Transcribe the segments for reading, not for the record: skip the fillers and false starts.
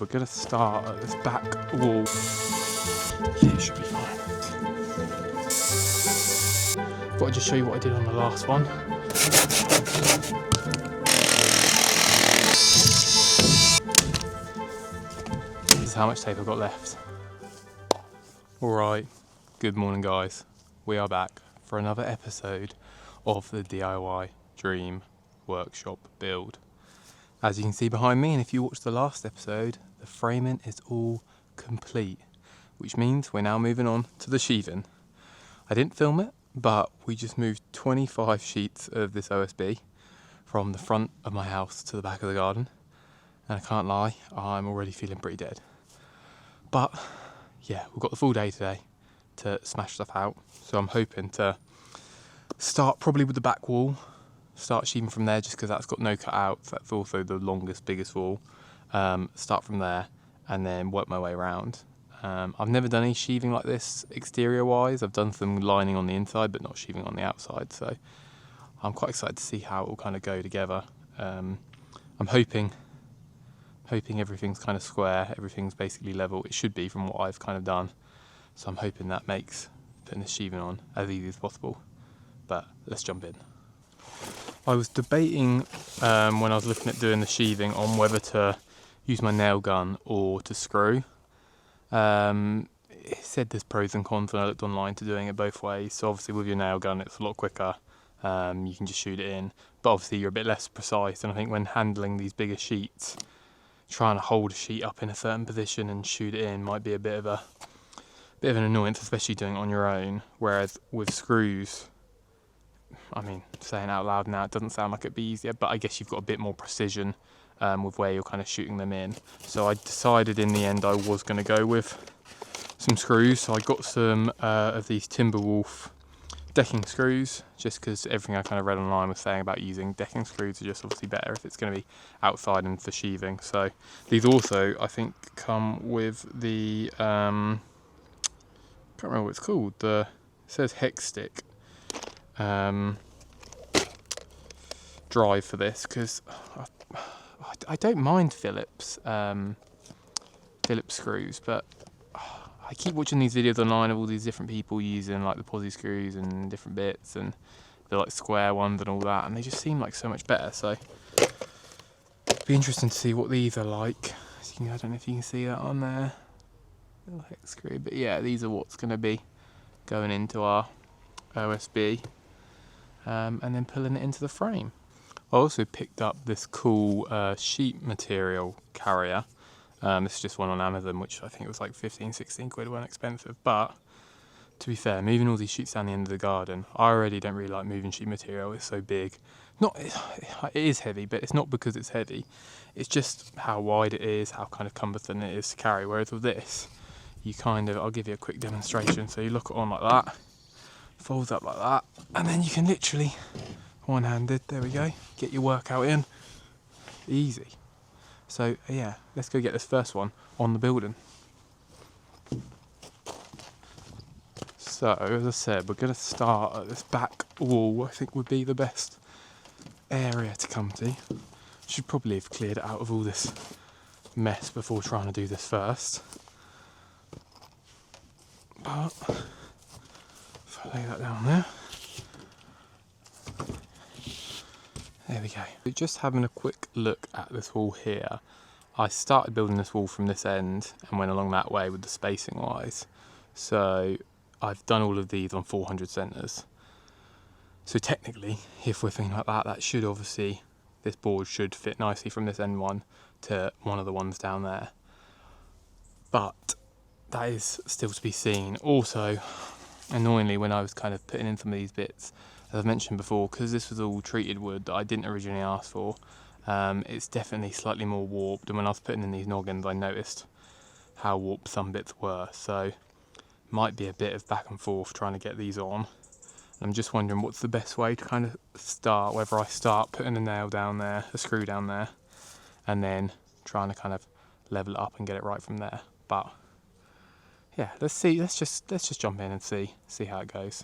we're going to start at this back wall. Yeah, it should be fine. Thought I'd just show you what I did on the last one. This is how much tape I've got left. Alright, good morning guys. We are back for another episode of the DIY Dream Workshop build. As you can see behind me, and if you watched the last episode, the framing is all complete, which means we're now moving on to the sheathing. I didn't film it, but we just moved 25 sheets of this OSB from the front of my house to the back of the garden, and I can't lie, I'm already feeling pretty dead. But yeah, we've got the full day today to smash stuff out, so I'm hoping to start probably with the back wall, start sheathing from there just because that's got no cutouts, that's also the longest, biggest wall. Start from there and then work my way around. I've never done any sheathing like this exterior wise. I've done some lining on the inside but not sheathing on the outside, so I'm quite excited to see how it will kind of go together. I'm hoping everything's kind of square, everything's basically level. It should be from what I've kind of done, so I'm hoping that makes putting the sheathing on as easy as possible. But let's jump in. I was debating when I was looking at doing the sheathing on whether to use my nail gun or to screw. It said there's pros and cons, and I looked online to doing it both ways. So obviously with your nail gun it's a lot quicker, you can just shoot it in, but obviously you're a bit less precise, and I think when handling these bigger sheets, trying to hold a sheet up in a certain position and shoot it in might be a bit of an annoyance, especially doing it on your own. Whereas with screws, I mean, saying out loud now, it doesn't sound like it'd be easier, but I guess you've got a bit more precision with where you're kind of shooting them in. So I decided in the end I was going to go with some screws. So I got some of these Timberwolf decking screws, just because everything I kind of read online was saying about using decking screws are just obviously better if it's going to be outside and for sheathing. So these also, I think, come with the, can't remember what it's called, it says hex stick drive for this, because I don't mind Phillips screws, but I keep watching these videos online of all these different people using like the posi screws and different bits and the like square ones and all that, and they just seem like so much better. So it'd be interesting to see what these are like. I don't know if you can see that on there, little hex screw, but yeah, these are what's going to be going into our OSB and then pulling it into the frame. I also picked up this cool sheet material carrier. This is just one on Amazon, which I think it was like 15-16 quid, weren't expensive. But to be fair, moving all these sheets down the end of the garden, I already don't really like moving sheet material. It's so big. It is heavy, but it's not because it's heavy. It's just how wide it is, how kind of cumbersome it is to carry. Whereas with this, you kind of, I'll give you a quick demonstration. So you look it on like that, folds up like that, and then you can literally, one-handed, there we go, get your workout in. Easy. So yeah, let's go get this first one on the building. So as I said, we're going to start at this back wall. I think would be the best area to come to. Should probably have cleared it out of all this mess before trying to do this first. But if I lay that down there. There we go. Just having a quick look at this wall here. I started building this wall from this end and went along that way with the spacing wise. So I've done all of these on 400 centres. So technically, if we're thinking like that, that should obviously, this board should fit nicely from this end one to one of the ones down there. But that is still to be seen. Also, annoyingly, when I was kind of putting in some of these bits, as I've mentioned before, because this was all treated wood that I didn't originally ask for, it's definitely slightly more warped, and when I was putting in these noggins I noticed how warped some bits were, so might be a bit of back and forth trying to get these on. And I'm just wondering what's the best way to kind of start, whether I start putting a nail down there, a screw down there, and then trying to kind of level it up and get it right from there. But yeah, let's just jump in and see how it goes.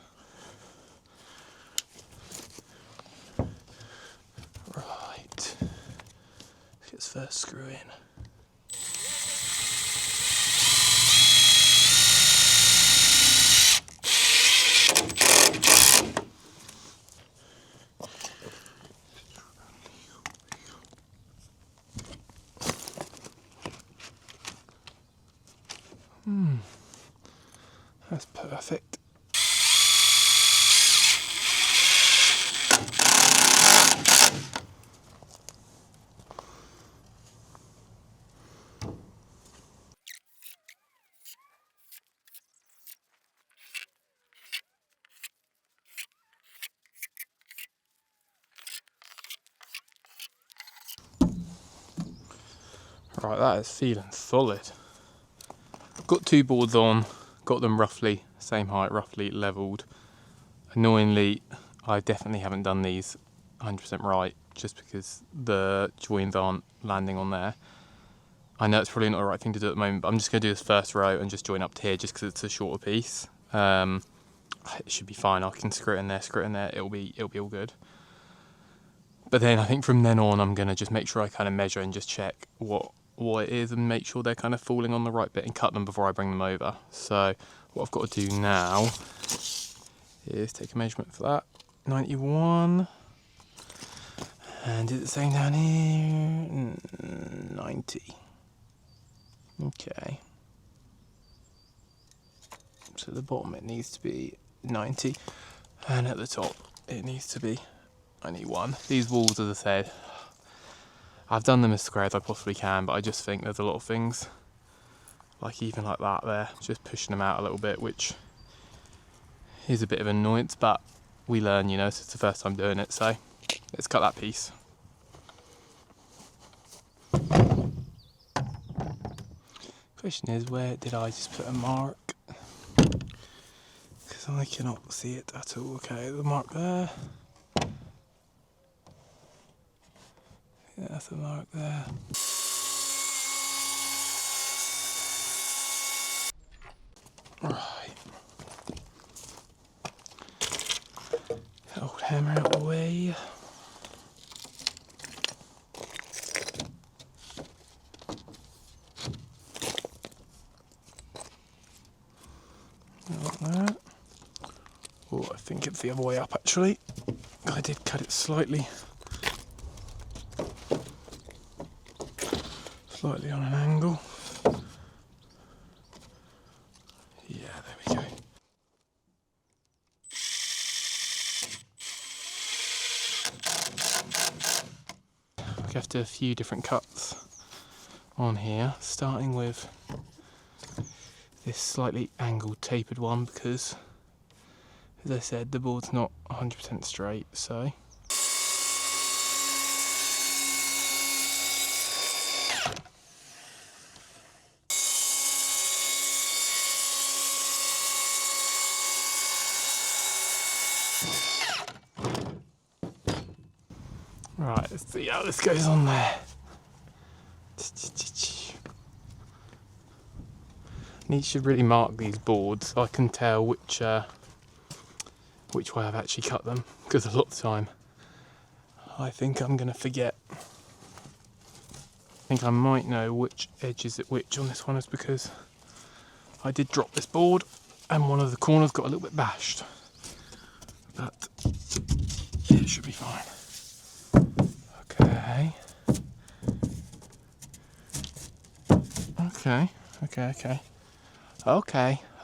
Right, let's get this first screw in. That's perfect. Right, that is feeling solid. Got 2 boards on, got them roughly same height, roughly levelled. Annoyingly, I definitely haven't done these 100% right, just because the joins aren't landing on there. I know it's probably not the right thing to do at the moment, but I'm just going to do this first row and just join up to here, just because it's a shorter piece. It should be fine. I can screw it in there, it'll be all good. But then I think from then on, I'm going to just make sure I kind of measure and just check what it is and make sure they're kind of falling on the right bit and cut them before I bring them over. So what I've got to do now is take a measurement for that. 91. And is it saying down here? 90. Okay. So at the bottom it needs to be 90. And at the top it needs to be 91. These walls, as I said, I've done them as square as I possibly can, but I just think there's a lot of things, like even like that there, just pushing them out a little bit, which is a bit of an annoyance, but we learn, you know, so it's the first time doing it, so let's cut that piece. Question is, where did I just put a mark? Because I cannot see it at all. Okay, the mark there. Yeah, that's a mark there. Right. Old hammer out of the way. Like that. Oh, I think it's the other way up actually. I did cut it slightly on an angle. Yeah, there we go. We have to do a few different cuts on here, starting with this slightly angled tapered one because, as I said, the board's not 100% straight, so right, let's see how this goes on there. Need to really mark these boards so I can tell which way I've actually cut them, because a lot of the time I think I'm going to forget. I think I might know which edge is at which on this one, is because I did drop this board and one of the corners got a little bit bashed, but it should be fine.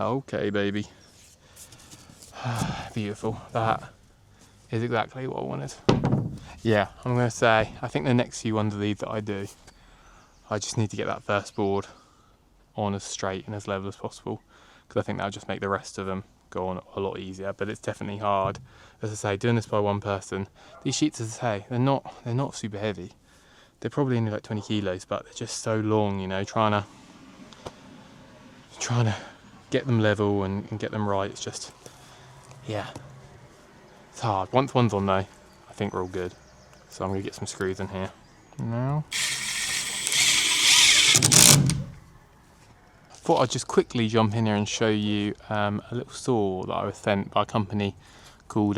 Okay, baby. Beautiful. That is exactly what I wanted. Yeah, I'm going to say, I think the next few ones of these that I do, I just need to get that first board on as straight and as level as possible, because I think that'll just make the rest of them go on a lot easier. But it's definitely hard, as I say, doing this by one person. These sheets, as I say, they're not super heavy. They're probably only like 20 kilos, but they're just so long, you know, trying to get them level and get them right. It's just, yeah, it's hard. Once one's on though, I think we're all good. So I'm going to get some screws in here now. I thought I'd just quickly jump in here and show you a little saw that I was sent by a company called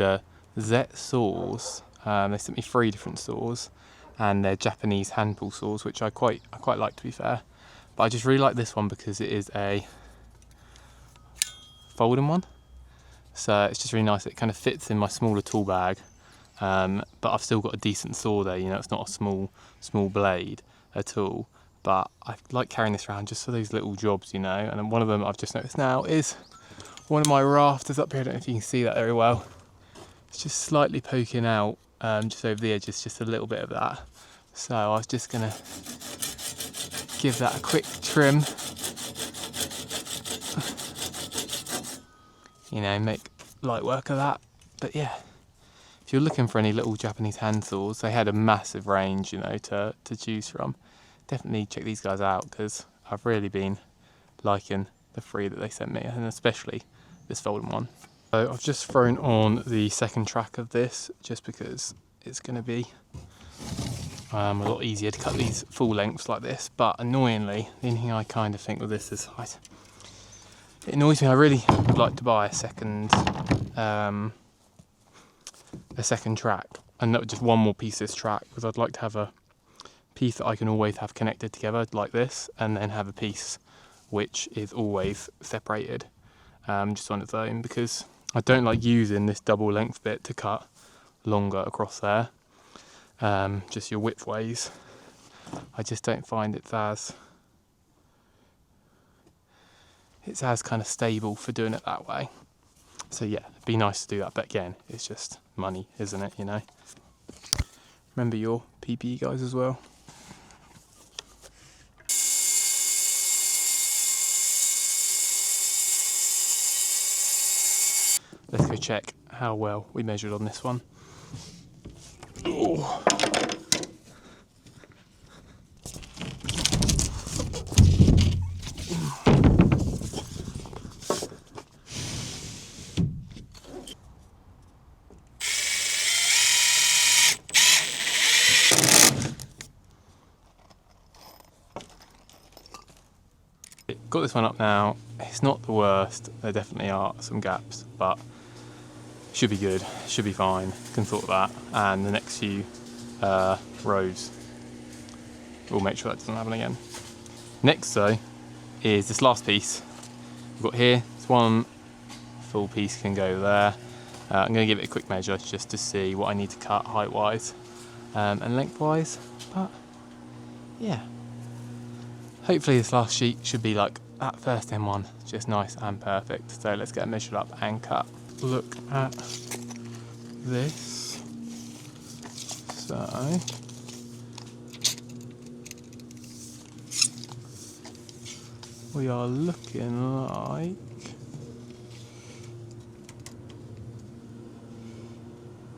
Zet Saws. They sent me 3 different saws, and they're Japanese hand pull saws, which I quite like, to be fair. But I just really like this one because it is a folding one, so it's just really nice. It kind of fits in my smaller tool bag, but I've still got a decent saw there. You know, it's not a small blade at all. but I like carrying this around just for those little jobs, you know. And then one of them I've just noticed now is one of my rafters up here. I don't know if you can see that very well. It's just slightly poking out, just over the edges, just a little bit of that. So I was just gonna give that a quick trim, you know, make light work of that. But yeah, if you're looking for any little Japanese hand saws, they had a massive range, you know, to choose from. Definitely check these guys out, because I've really been liking the 3 that they sent me, and especially this folding one. So I've just thrown on the second track of this, just because it's going to be a lot easier to cut these full lengths like this. But annoyingly, the only thing I kind of think with this is, it annoys me. I really would like to buy a second track, and not just one more piece of this track, because I'd like to have a piece that I can always have connected together like this, and then have a piece which is always separated, just on its own, because I don't like using this double length bit to cut longer across there, just your width ways. I just don't find it's as kind of stable for doing it that way. So yeah, it'd be nice to do that, but again, it's just money, isn't it, you know? Remember your PPE guys as well. Let's go check how well we measured on this one. Oh. Got this one up now. It's not the worst. There definitely are some gaps, but should be good, should be fine, can sort that, and the next few rows we'll make sure that doesn't happen again. Next though is this last piece we've got here. This one full piece can go there. I'm going to give it a quick measure just to see what I need to cut height wise and length wise, but yeah, hopefully this last sheet should be like that first M1, just nice and perfect. So let's get it measured up and cut. Look at this. So we are looking like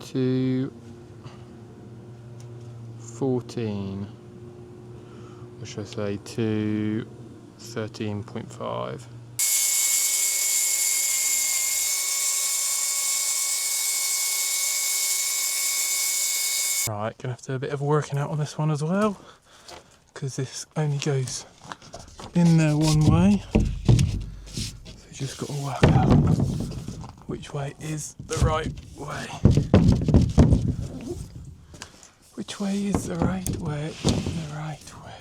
214, or should I say 213.5. Right, gonna have to do a bit of working out on this one as well, because this only goes in there one way. So just got to work out which way is the right way. Which way is the right way? The right way.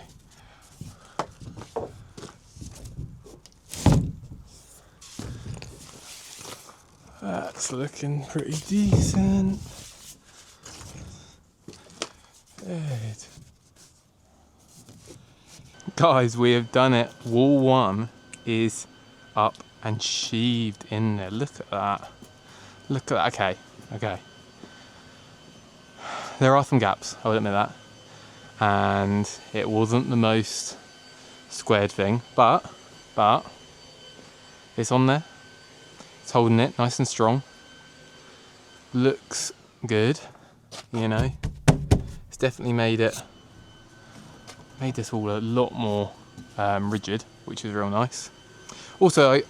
That's looking pretty decent. Good. Guys, we have done it. Wall 1 is up and sheathed in there. Look at that. Look at that. Okay. There are some gaps, I will admit that. And it wasn't the most squared thing, but it's on there. It's holding it nice and strong. Looks good, you know. It's definitely made this all a lot more rigid, which is real nice. Also,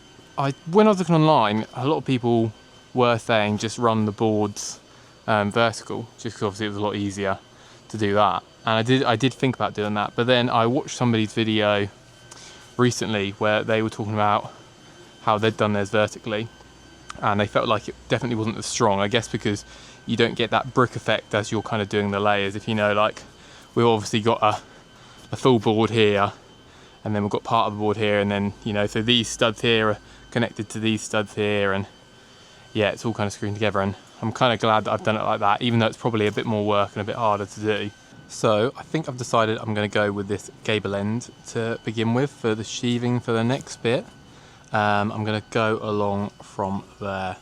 when I was looking online, a lot of people were saying just run the boards vertical, just because obviously it was a lot easier to do that. And I did think about doing that, but then I watched somebody's video recently where they were talking about how they'd done theirs vertically, and they felt like it definitely wasn't as strong. I guess because you don't get that brick effect as you're kind of doing the layers. If you know, like, we've obviously got a full board here, and then we've got part of the board here, and then, you know, so these studs here are connected to these studs here, and yeah, it's all kind of screwing together. And I'm kind of glad that I've done it like that, even though it's probably a bit more work and a bit harder to do. So I think I've decided I'm going to go with this gable end to begin with for the sheathing for the next bit. I'm going to go along from there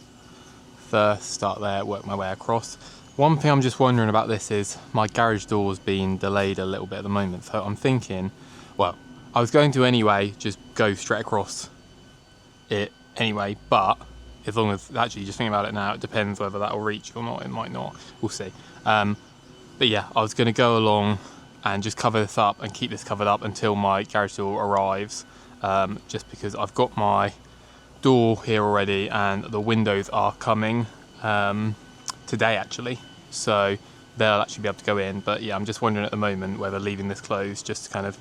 first, start there, work my way across. One thing I'm just wondering about this is my garage door's been delayed a little bit at the moment, so I'm thinking, well, I was going to anyway just go straight across it anyway, but as long as, actually just thinking about it now, it depends whether that will reach or not, it might not, we'll see. But yeah, I was going to go along and just cover this up and keep this covered up until my garage door arrives, just because I've got my door here already and the windows are coming today actually, so they'll actually be able to go in. But yeah, I'm just wondering at the moment whether leaving this closed just to kind of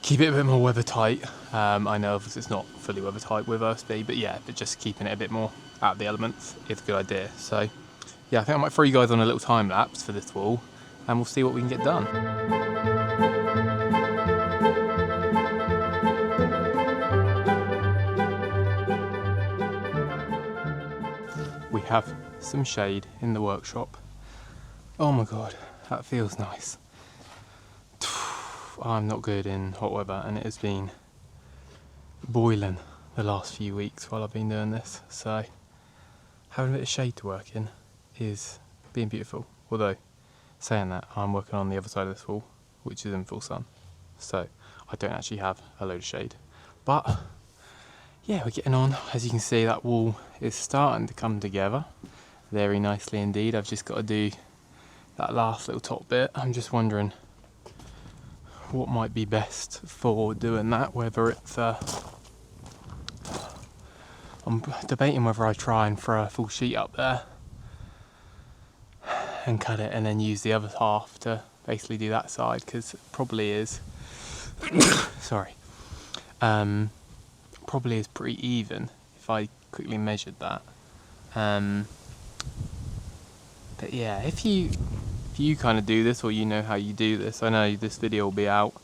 keep it a bit more weather tight. I know obviously it's not fully weather tight with OSB, but yeah, but just keeping it a bit more out of the elements is a good idea. So yeah, I think I might throw you guys on a little time lapse for this wall and we'll see what we can get done. We have some shade in the workshop. Oh my god, that feels nice. I'm not good in hot weather and it has been boiling the last few weeks while I've been doing this, so having a bit of shade to work in is being beautiful. Although, saying that, I'm working on the other side of this wall, which is in full sun, so I don't actually have a load of shade. But yeah, we're getting on. As you can see, that wall is starting to come together very nicely indeed. I've just got to do that last little top bit. I'm just wondering what might be best for doing that, whether it's I'm debating whether I try and throw a full sheet up there and cut it and then use the other half to basically do that side, because it probably is sorry, probably is pretty even if I quickly measured that. But yeah, if you kind of do this, or you know how you do this, I know this video will be out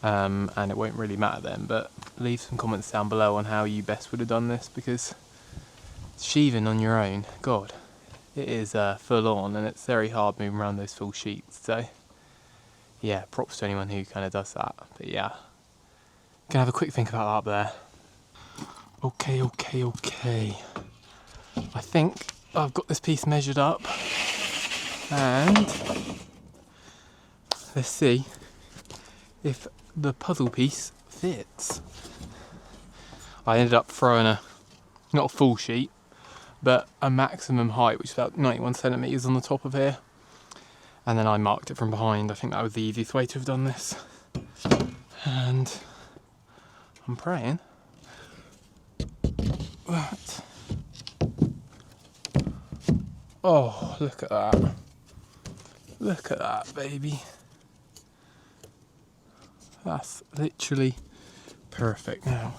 and it won't really matter then, but leave some comments down below on how you best would have done this, because sheathing on your own, god, it is full on and it's very hard moving around those full sheets. So yeah, props to anyone who kind of does that. But yeah, gonna have a quick think about that up there. Okay, I think I've got this piece measured up and let's see if the puzzle piece fits. I ended up throwing not a full sheet, but a maximum height, which is about 91 centimetres on the top of here. And then I marked it from behind. I think that was the easiest way to have done this. And I'm praying that... Oh, look at that. Look at that, baby. That's literally perfect now.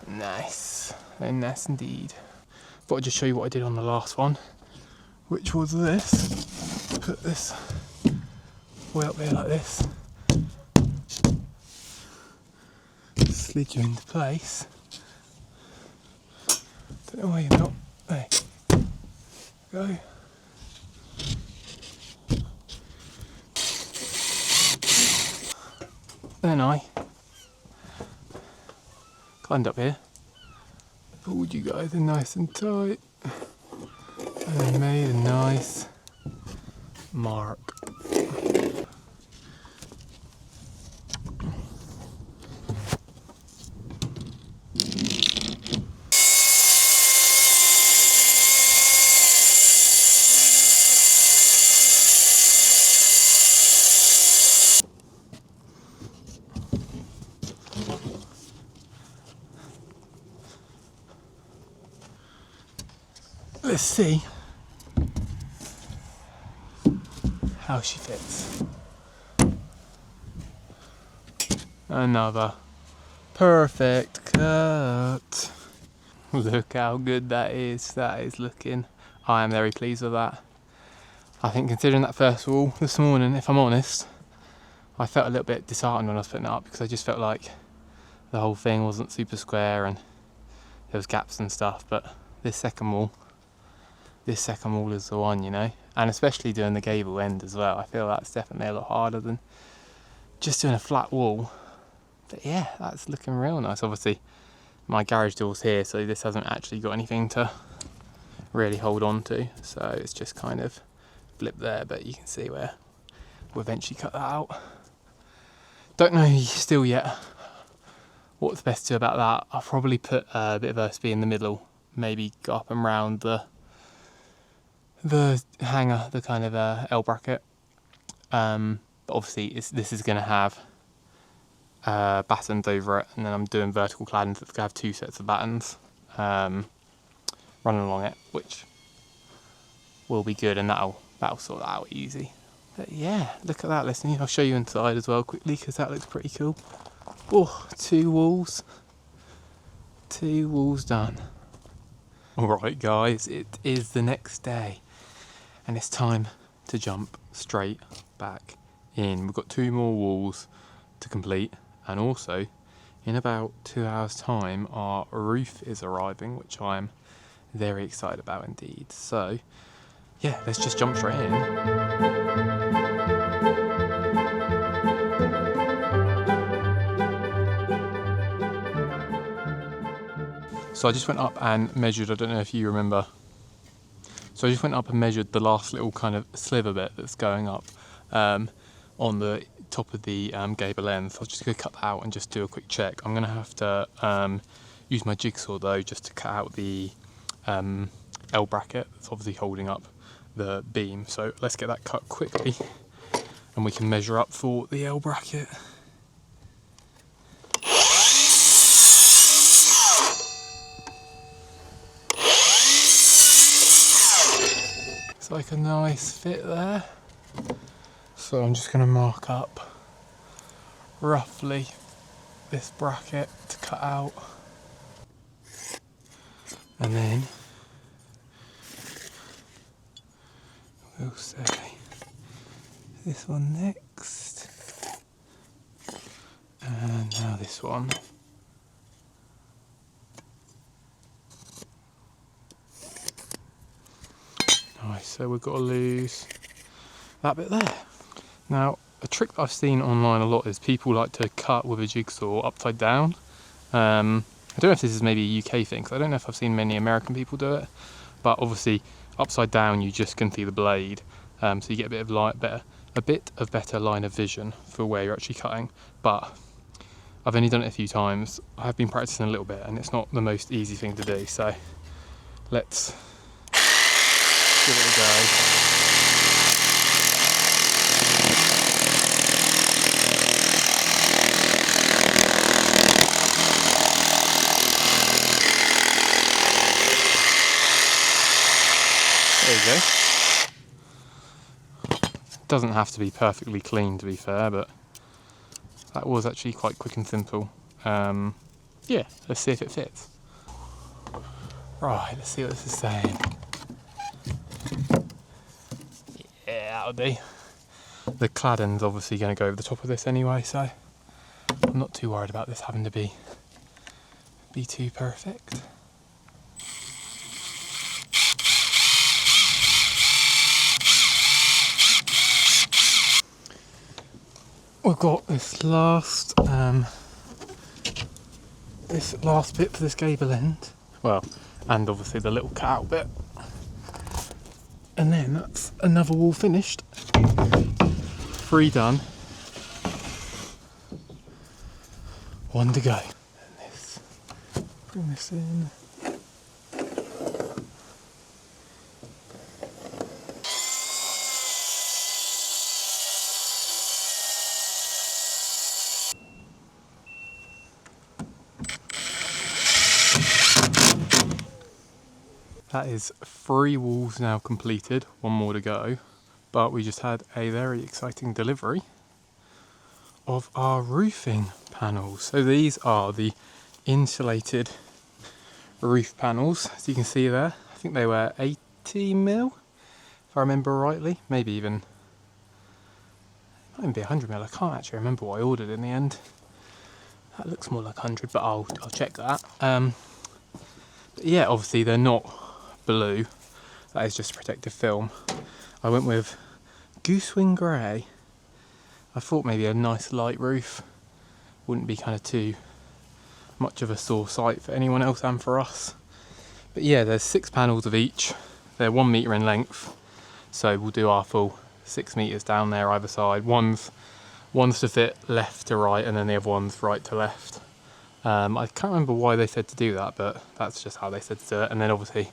Nice, very nice indeed. Thought I'd just show you what I did on the last one, which was this. Put this way up there like this. Slid you into place. Don't know why you're not. There. Go. Then I climbed up here, pulled you guys in nice and tight, and then made a nice mark. Let's see how she fits. Another perfect cut. Look how good that is. That is looking. I am very pleased with that. I think considering that first wall this morning, if I'm honest, I felt a little bit disheartened when I was putting it up, because I just felt like the whole thing wasn't super square and there was gaps and stuff, but this second wall is the one, you know, and especially doing the gable end as well. I feel that's definitely a lot harder than just doing a flat wall. But yeah, that's looking real nice. Obviously my garage door's here, so this hasn't actually got anything to really hold on to, so it's just kind of blip there, but you can see where we'll eventually cut that out. Don't know still yet what's best to do about that. I'll probably put a bit of OSB in the middle, maybe go up and round the hanger, the kind of L bracket. But obviously this is going to have battens over it, and then I'm doing vertical cladding, so it's going to have 2 sets of battens running along it, which will be good, and that'll sort that out easy. But yeah, look at that, listen, I'll show you inside as well quickly because that looks pretty cool. Oh, 2 walls done. Alright guys, it is the next day and it's time to jump straight back in. We've got 2 more walls to complete, and also in about 2 hours time our roof is arriving, which I'm very excited about indeed. So yeah, let's just jump straight in. So I just went up and measured, I don't know if you remember, so I just went up and measured the last little kind of sliver bit that's going up on the top of the gable end. So I was just going to cut that out and just do a quick check. I'm going to have to use my jigsaw though, just to cut out the L bracket that's obviously holding up the beam. So let's get that cut quickly and we can measure up for the L bracket. It's like a nice fit there. So I'm just going to mark up roughly this bracket to cut out, and then we'll say this one next, and now this one. Nice, so we've got to lose that bit there. Now, a trick that I've seen online a lot is people like to cut with a jigsaw upside down. I don't know if this is maybe a UK thing, because I don't know if I've seen many American people do it, but obviously upside down you just can see the blade, so you get a bit of better line of vision for where you're actually cutting. But I've only done it a few times. I have been practicing a little bit, and it's not the most easy thing to do, so let's give it a go. There you go. Doesn't have to be perfectly clean, to be fair, but that was actually quite quick and simple. Yeah, let's see if it fits. Right, let's see what this is saying. Yeah, that'll do. The cladding's obviously going to go over the top of this anyway, so I'm not too worried about this having to be too perfect. We've got this last bit for this gable end, well, and obviously the little cutout bit, and then that's another wall finished. 3 done, 1 to go. And this, bring this in. That is 3 walls now completed, 1 more to go, but we just had a very exciting delivery of our roofing panels. So these are the insulated roof panels, as you can see there. I think they were 80mm, if I remember rightly, maybe even, it might even be 100mm, I can't actually remember what I ordered in the end. That looks more like 100, but I'll check that. But yeah, obviously they're not blue. That is just protective film. I went with Goosewing Grey. I thought maybe a nice light roof wouldn't be kind of too much of a sore sight for anyone else and for us. But yeah, there's 6 panels of each. They're 1 metre in length, so we'll do our full 6 metres down there either side. One's to fit left to right, and then the other one's right to left. I can't remember why they said to do that, but that's just how they said to do it. And then obviously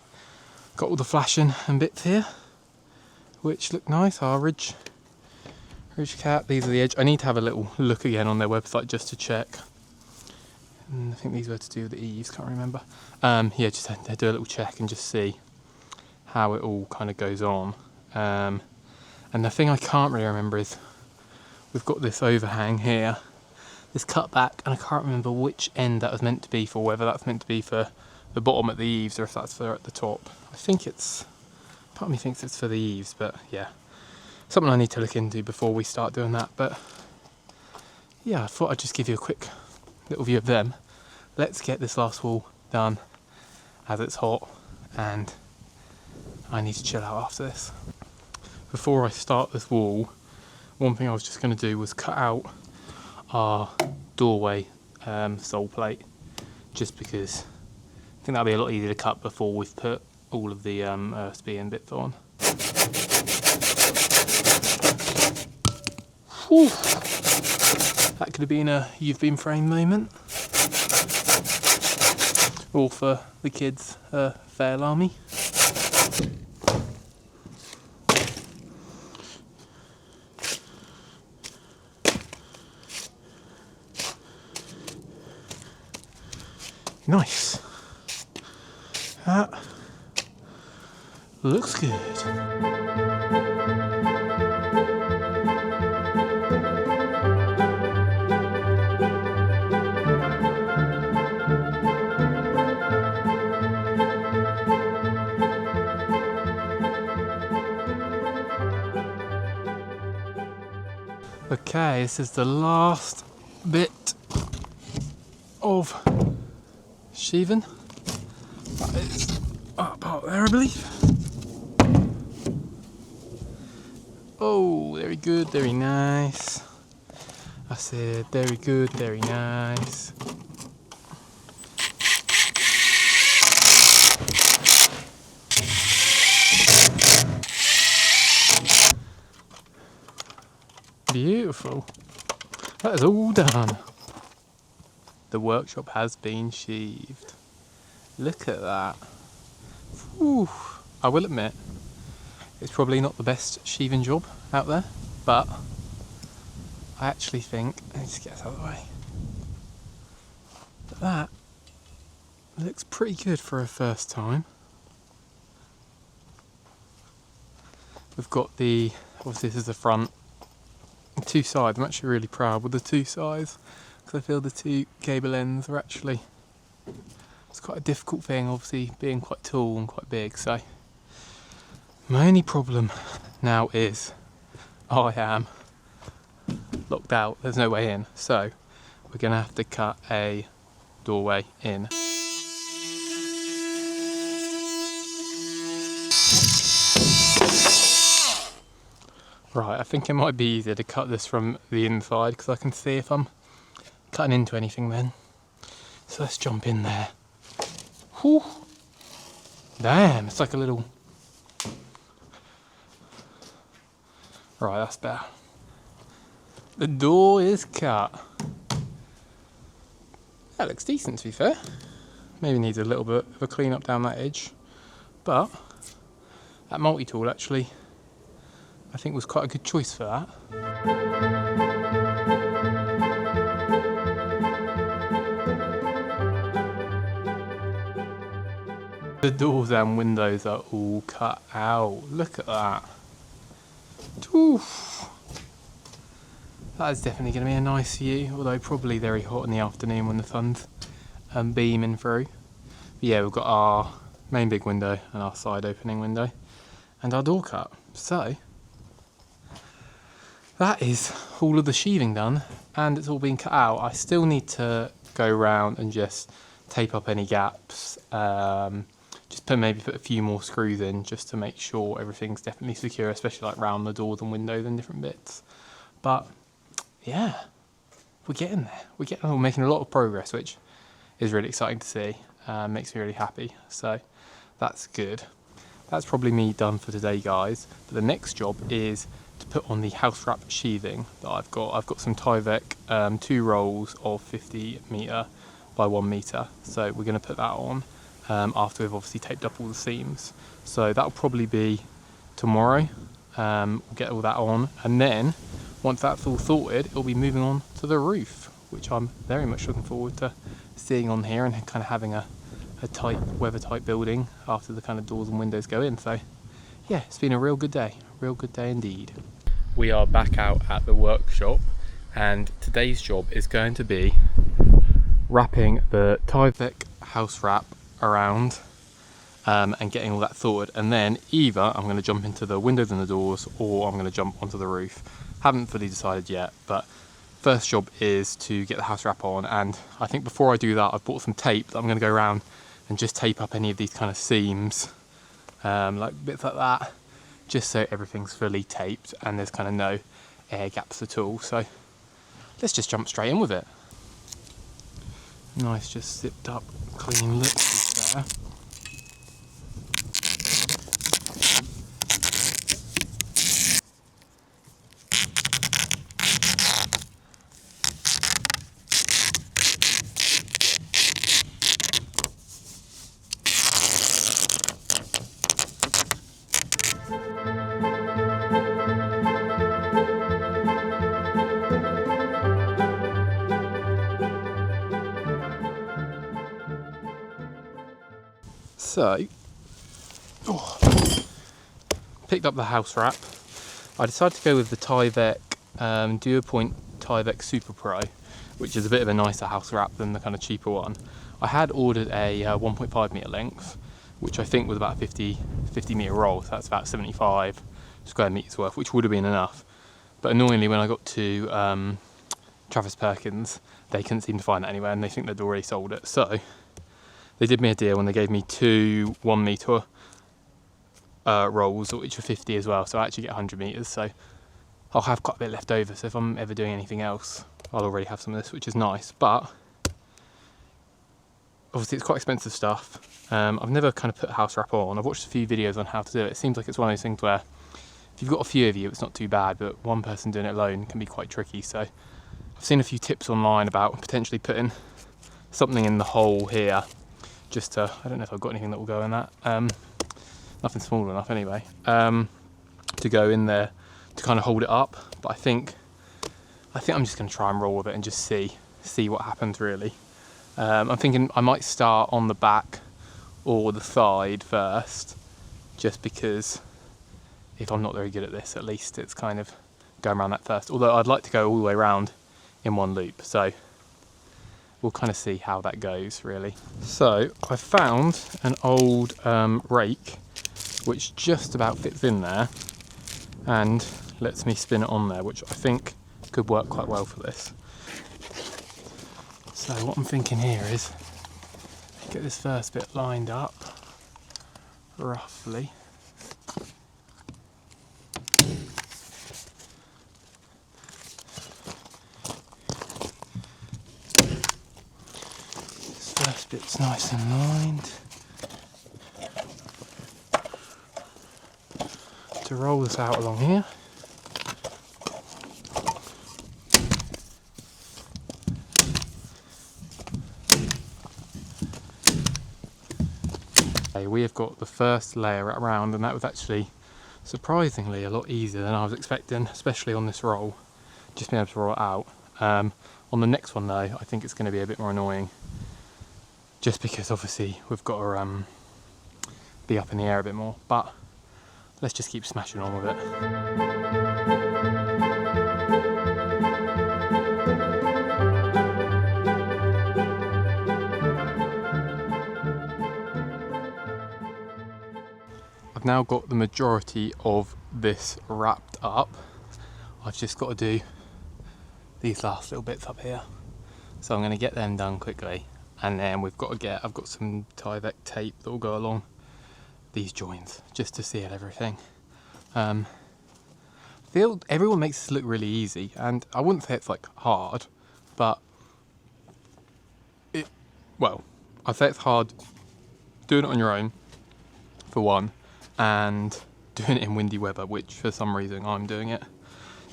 got all the flashing and bits here, which look nice. Our ridge cap, these are the edge. I need to have a little look again on their website just to check. And I think these were to do with the eaves, can't remember. Yeah, just to do a little check and just see how it all kind of goes on. And the thing I can't really remember is we've got this overhang here, this cut back, and I can't remember which end that was meant to be for, whether that's meant to be for the bottom at the eaves or if that's for at the top. I think part of me thinks it's for the eaves, but yeah, something I need to look into before we start doing that. But yeah, I thought I'd just give you a quick little view of them. Let's get this last wall done as it's hot, and I need to chill out after this. Before I start this wall, one thing I was just going to do was cut out our doorway sole plate, just because I think that'll be a lot easier to cut before we've put all of the OSB and bits on. Whew. That could have been a you've been framed moment. All for the kids' fair alarmy. Nice. That looks good. Okay, this is the last bit of sheathing. That is up part there, I believe. Oh, very good, very nice. I said very good, very nice. Beautiful. That is all done. The workshop has been sheathed. Look at that. Whew. I will admit, it's probably not the best sheathing job out there, but I actually think, let me just get this out of the way, that looks pretty good for a first time. We've got obviously this is the front, 2 sides. I'm actually really proud with the 2 sides, because I feel the 2 cable ends are actually, it's quite a difficult thing, obviously being quite tall and quite big. So my only problem now is I am locked out, there's no way in, so we're going to have to cut a doorway in. Right, I think it might be easier to cut this from the inside, because I can see if I'm cutting into anything then. So let's jump in there. Whew. Damn, it's like a little... Right, that's better. The door is cut. That looks decent, to be fair. Maybe needs a little bit of a clean up down that edge, but that multi-tool actually I think was quite a good choice for that. The doors and windows are all cut out. Look at that. Oof. That is definitely going to be a nice view, although probably very hot in the afternoon when the sun's beaming through. But yeah, we've got our main big window and our side opening window and our door cut. So that is all of the sheathing done, and it's all been cut out. I still need to go around and just tape up any gaps, just maybe put a few more screws in just to make sure everything's definitely secure, especially like round the doors and windows and different bits. But yeah, we're getting there. We're making a lot of progress, which is really exciting to see. Makes me really happy. So that's good. That's probably me done for today, guys. But the next job is to put on the house wrap sheathing that I've got. I've got some Tyvek, 2 rolls of 50 metre by 1 metre. So we're going to put that on after we've obviously taped up all the seams. So that'll probably be tomorrow. We'll get all that on, and then once that's all sorted, it'll be moving on to the roof, which I'm very much looking forward to seeing on here and kind of having a tight, weather tight building after the kind of doors and windows go in. So yeah, it's been a real good day indeed. We are back out at the workshop, and today's job is going to be wrapping the Tyvek house wrap around and getting all that sorted, and then either I'm going to jump into the windows and the doors, or I'm going to jump onto the roof. Haven't fully decided yet, but first job is to get the house wrap on, and I think before I do that I've bought some tape that I'm going to go around and just tape up any of these kind of seams, like bits like that, just so everything's fully taped and there's kind of no air gaps at all. So let's just jump straight in with it. Nice, just zipped up, clean look there. So, picked up the house wrap. I decided to go with the Tyvek Duo Point Tyvek Super Pro, which is a bit of a nicer house wrap than the kind of cheaper one. I had ordered a 1.5 metre length, which I think was about 50 metre roll, so that's about 75 square metres worth, which would have been enough. But annoyingly, when I got to Travis Perkins, they couldn't seem to find it anywhere, and they think they'd already sold it. So they did me a deal when they gave me 2 1 metre rolls, which are 50 as well, so I actually get 100 metres. So I'll have quite a bit left over, so if I'm ever doing anything else, I'll already have some of this, which is nice. But obviously it's quite expensive stuff. I've never kind of put house wrap on. I've watched a few videos on how to do it. It seems like it's one of those things where if you've got a few of you, it's not too bad, but one person doing it alone can be quite tricky. So I've seen a few tips online about potentially putting something in the hole here, just to, I don't know if I've got anything that will go in that, nothing small enough anyway, to go in there to kind of hold it up. But I think I'm just going to try and roll with it and just see what happens really. I'm thinking I might start on the back or the side first, just because if I'm not very good at this, at least it's kind of going around that first. Although I'd like to go all the way around in one loop, so we'll kind of see how that goes really. So I found an old rake which just about fits in there and lets me spin it on there, which I think could work quite well for this. So what I'm thinking here is get this first bit lined up roughly. First bit's nice and lined. To roll this out along here. Okay, we have got the first layer around, and that was actually surprisingly a lot easier than I was expecting, especially on this roll, just being able to roll it out. On the next one though, I think it's going to be a bit more annoying, just because obviously we've got to be up in the air a bit more, but let's just keep smashing on with it. I've now got the majority of this wrapped up. I've just got to do these last little bits up here. So I'm going to get them done quickly, And then I've got some Tyvek tape that will go along these joints just to seal everything. I feel everyone makes this look really easy, and I wouldn't say it's like hard, but I'd say it's hard doing it on your own, for one, and doing it in windy weather, which for some reason I'm doing it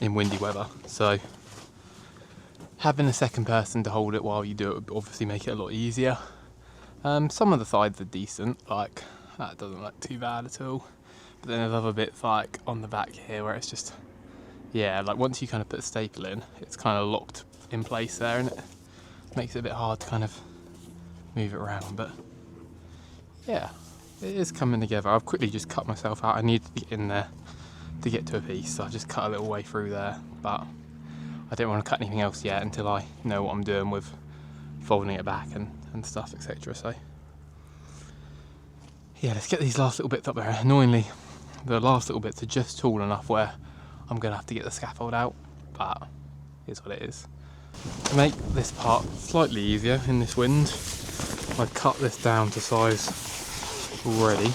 in windy weather. So having a second person to hold it while you do it would obviously make it a lot easier. Some of the sides are decent, like that doesn't look too bad at all. But then there's other bits like on the back here where it's just, yeah, like once you kind of put a staple in, it's kind of locked in place there, and it makes it a bit hard to kind of move it around. But yeah, it is coming together. I've quickly just cut myself out. I need to get in there to get to a piece, so I just cut a little way through there, but I don't want to cut anything else yet until I know what I'm doing with folding it back and stuff, etc. So yeah, let's get these last little bits up there. Annoyingly, the last little bits are just tall enough where I'm going to have to get the scaffold out, but it's what it is. To make this part slightly easier in this wind, I cut this down to size already,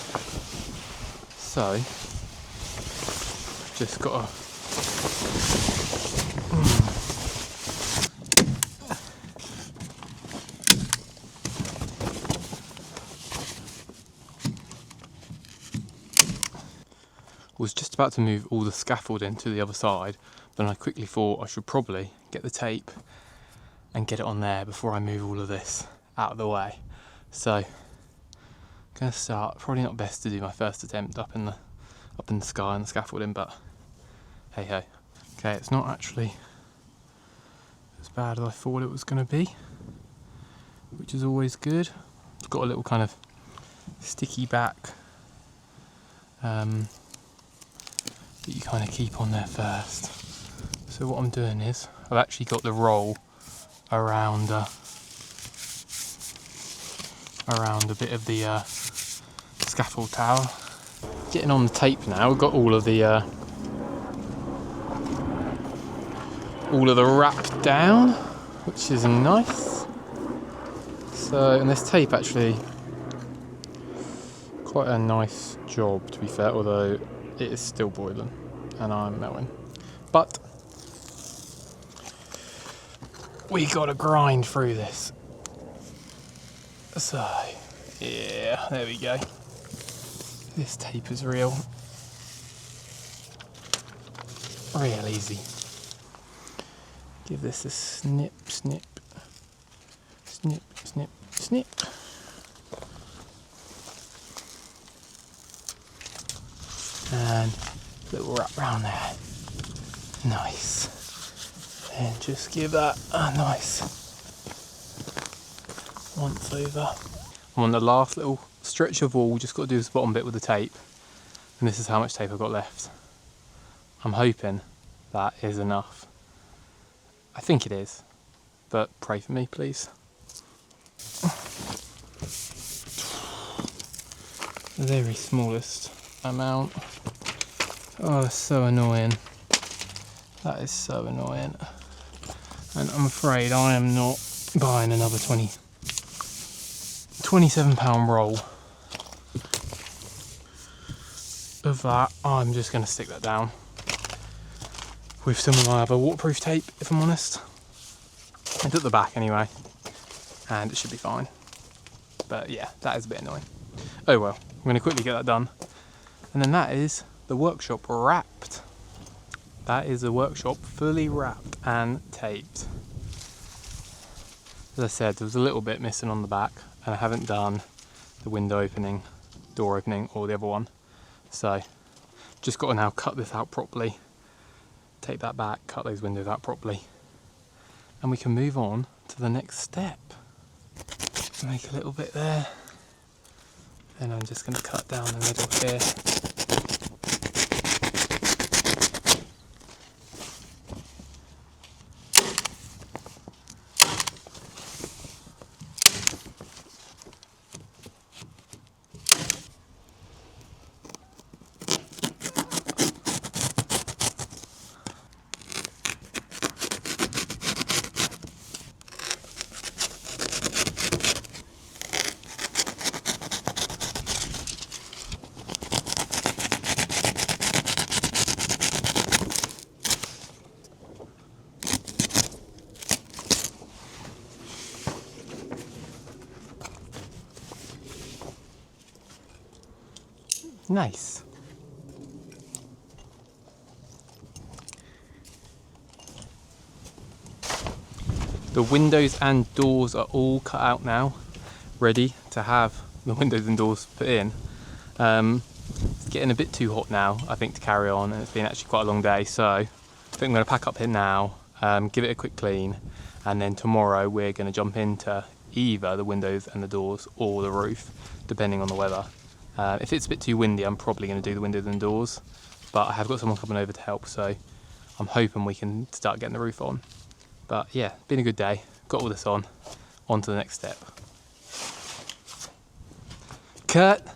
so just got to was just about to move all the scaffolding to the other side, but I quickly thought I should probably get the tape and get it on there before I move all of this out of the way. So I'm gonna start. Probably not best to do my first attempt up in the sky and the scaffolding, but hey ho. Okay, it's not actually as bad as I thought it was gonna be, which is always good. It's got a little kind of sticky back that you kind of keep on there first. So what I'm doing is I've actually got the roll around a bit of the scaffold towel. Getting on the tape now. We've got all of the wrap down, which is nice. So, and this tape actually quite a nice job, to be fair, although it is still boiling and I'm melting. But we gotta grind through this. So yeah, there we go. This tape is real easy. Give this a snip, snip, snip, snip, snip. And little wrap round there. Nice. And just give that a nice once over. I'm on the last little stretch of wall, just got to do this bottom bit with the tape. And this is how much tape I've got left. I'm hoping that is enough. I think it is, but pray for me, please. The very smallest amount. Oh, that's so annoying. That is so annoying. And I'm afraid I am not buying another 27-pound roll of that. I'm just going to stick that down with some of my other waterproof tape, if I'm honest. It's at the back anyway, and it should be fine. But yeah, that is a bit annoying. Oh well, I'm going to quickly get that done. And then that is the workshop wrapped. That is the workshop fully wrapped and taped. As I said, there was a little bit missing on the back, and I haven't done the window opening, door opening, or the other one. So, just got to now cut this out properly, take that back, cut those windows out properly, and we can move on to the next step. Make a little bit there, and I'm just going to cut down the middle here. Nice. The windows and doors are all cut out now, ready to have the windows and doors put in. It's getting a bit too hot now, I think, to carry on, and it's been actually quite a long day, so I think I'm going to pack up here now, give it a quick clean, and then tomorrow we're going to jump into either the windows and the doors or the roof, depending on the weather. If it's a bit too windy, I'm probably going to do the windows and doors, but I have got someone coming over to help, so I'm hoping we can start getting the roof on. But yeah, been a good day, got all this on to the next step. Cut!